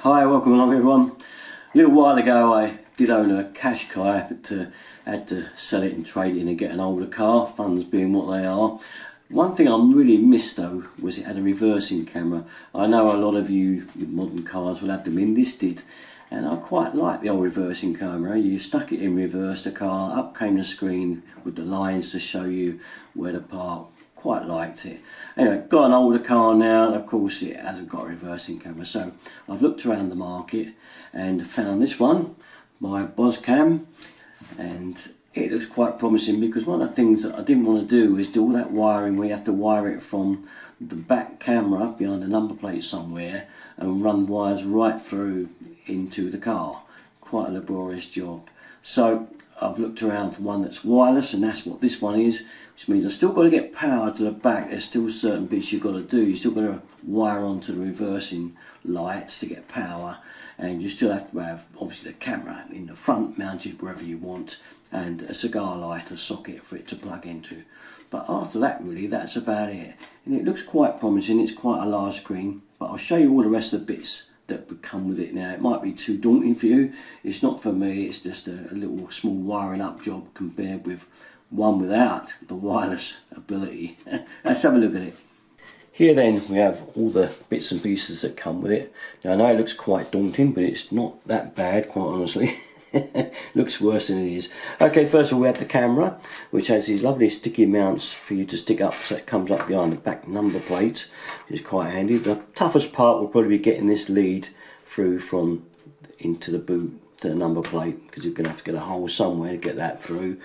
Hi, welcome along everyone. A little while ago I did own a Qashqai, but had to sell it and trade it in and get an older car, funds being what they are. One thing I really missed though was it had a reversing camera. I know a lot of you with modern cars will have them in, this did, and I quite like the old reversing camera. You stuck it in reverse, the car, up came the screen with the lines to show you where to park. Quite liked it. Anyway, got an older car now, and of course it hasn't got a reversing camera, so I've looked around the market and found this one by Boscam, and it looks quite promising because one of the things that I didn't want to do is do all that wiring where you have to wire it from the back camera behind a number plate somewhere and run wires right through into the car. Quite a laborious job. So I've looked around for one that's wireless, and that's what this one is, which means I've still got to get power to the back. There's still certain bits you've got to do. You've still got to wire onto the reversing lights to get power, and you still have to have obviously the camera in the front mounted wherever you want, and a cigar lighter socket for it to plug into. But after that, really, that's about it. And it looks quite promising. It's quite a large screen, but I'll show you all the rest of the bits that would come with it now. It might be too daunting for you. It's not for me. It's just a little small wiring up job compared with one without the wireless ability. Let's have a look at it. Here then we have all the bits and pieces that come with it. Now I know it looks quite daunting, but it's not that bad, quite honestly. Looks worse than it is. Okay, first of all we have the camera, which has these lovely sticky mounts for you to stick up so it comes up behind the back number plate, which is quite handy. The toughest part will probably be getting this lead through from into the boot to the number plate, because you're going to have to get a hole somewhere to get that through.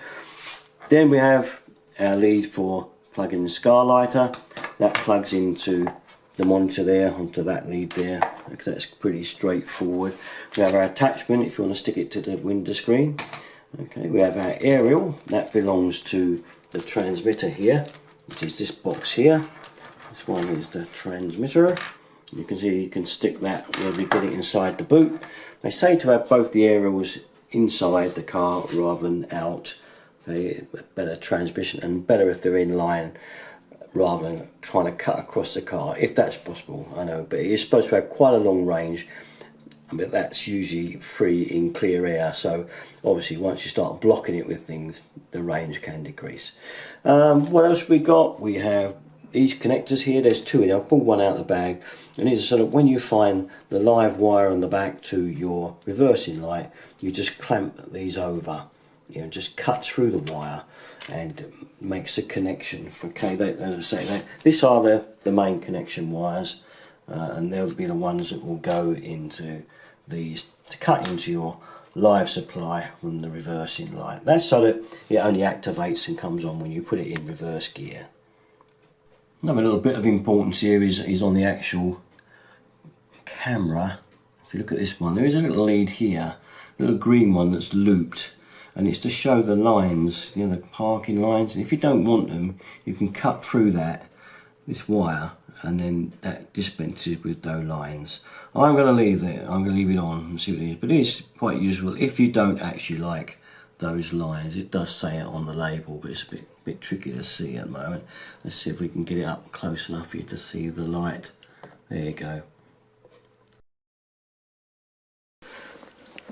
Then we have our lead for plugging the cigar lighter. That plugs into the monitor there, onto that lead there, because that's pretty straightforward. We have our attachment if you want to stick it to the window screen. Okay, we have our aerial, that belongs to the transmitter here, which is this box here. This one is the transmitter. You can see you can stick that where we get it inside the boot. They say to have both the aerials inside the car rather than out. Okay, better transmission, and better if they're in line rather than trying to cut across the car, if that's possible. I know, but it is supposed to have quite a long range, but that's usually free in clear air, so obviously once you start blocking it with things, the range can decrease. What else we got? We have these connectors here. There's two in there. I'll pull one out of the bag, and these are sort of when you find the live wire on the back to your reversing light, you just clamp these over. You know, just cuts through the wire and makes a connection. Okay, as I say, these are the main connection wires, and they'll be the ones that will go into these to cut into your live supply from the reversing light. That's so that it only activates and comes on when you put it in reverse gear. Another little bit of importance here is on the actual camera. If you look at this one, there is a little lead here, a little green one that's looped, and it's to show the lines, you know, the parking lines. And if you don't want them, you can cut through this wire, and then that dispenses with those lines. I'm going to leave it. I'm going to leave it on and see what it is. But it is quite useful if you don't actually like those lines. It does say it on the label, but it's a bit tricky to see at the moment. Let's see if we can get it up close enough for you to see the light. There you go.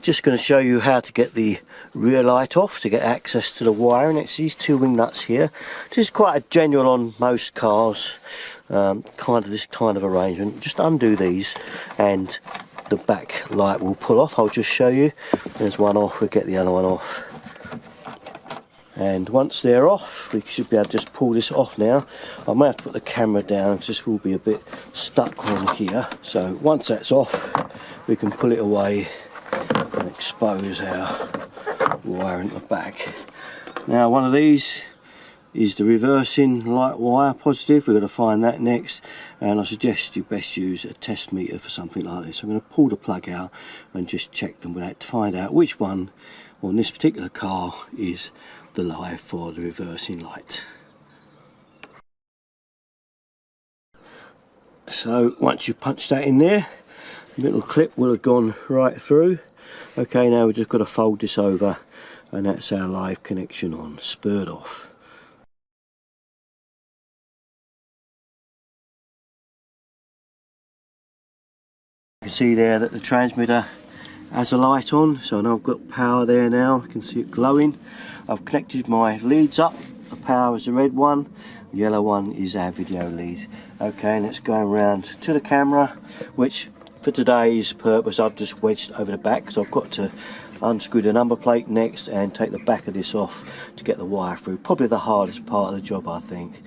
Just going to show you how to get the rear light off to get access to the wiring. It's these two wing nuts here. This is quite a general on most cars, kind of this kind of arrangement. Just undo these and the back light will pull off. I'll just show you. There's one off, we'll get the other one off. And once they're off, we should be able to just pull this off now. I might have to put the camera down, this will be a bit stuck on here. So once that's off, we can pull it away and expose our wire in the back. Now one of these is the reversing light wire positive. We're going to find that next, and I suggest you best use a test meter for something like this. I'm going to pull the plug out and just check them with that to find out which one on this particular car is the live for the reversing light. So once you punch that in there, the little clip will have gone right through. Okay, now we've just got to fold this over, and that's our live connection on, spurred off. can see there that the transmitter has a light on, so I know I've got power there now. You can see it glowing. I've connected my leads up. The power is the red one, the yellow one is our video lead. Okay, and it's going around to the camera, which for today's purpose I've just wedged over the back because I've got to unscrew the number plate next and take the back of this off to get the wire through. Probably the hardest part of the job, I think.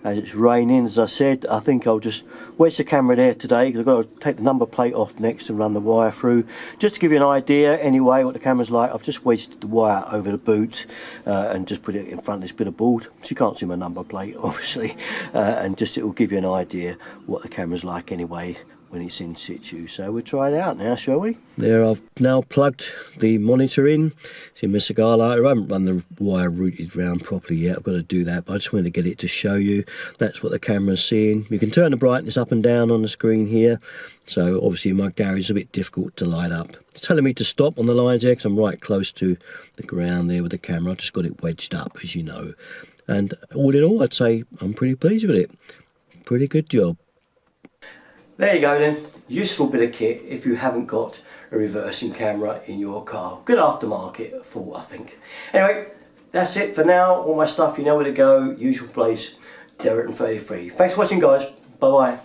As it's raining, as I said, I think I'll just wedge the camera there today because I've got to take the number plate off next and run the wire through. Just to give you an idea anyway what the camera's like, I've just wedged the wire over the boot and just put it in front of this bit of board, so you can't see my number plate obviously, and just it will give you an idea what the camera's like anyway when it's in situ. So we'll try it out now, shall we? There, I've now plugged the monitor in. See my cigar lighter. I haven't run the wire routed round properly yet. I've got to do that, but I just wanted to get it to show you. That's what the camera's seeing. You can turn the brightness up and down on the screen here. So obviously my garage is a bit difficult to light up. It's telling me to stop on the lines there because I'm right close to the ground there with the camera. I've just got it wedged up, as you know. And all in all, I'd say I'm pretty pleased with it. Pretty good job. There you go then, useful bit of kit if you haven't got a reversing camera in your car. Good aftermarket fault, I think. Anyway, that's it for now. All my stuff, you know where to go. Usual place, Derrick 33. Thanks for watching, guys. Bye bye.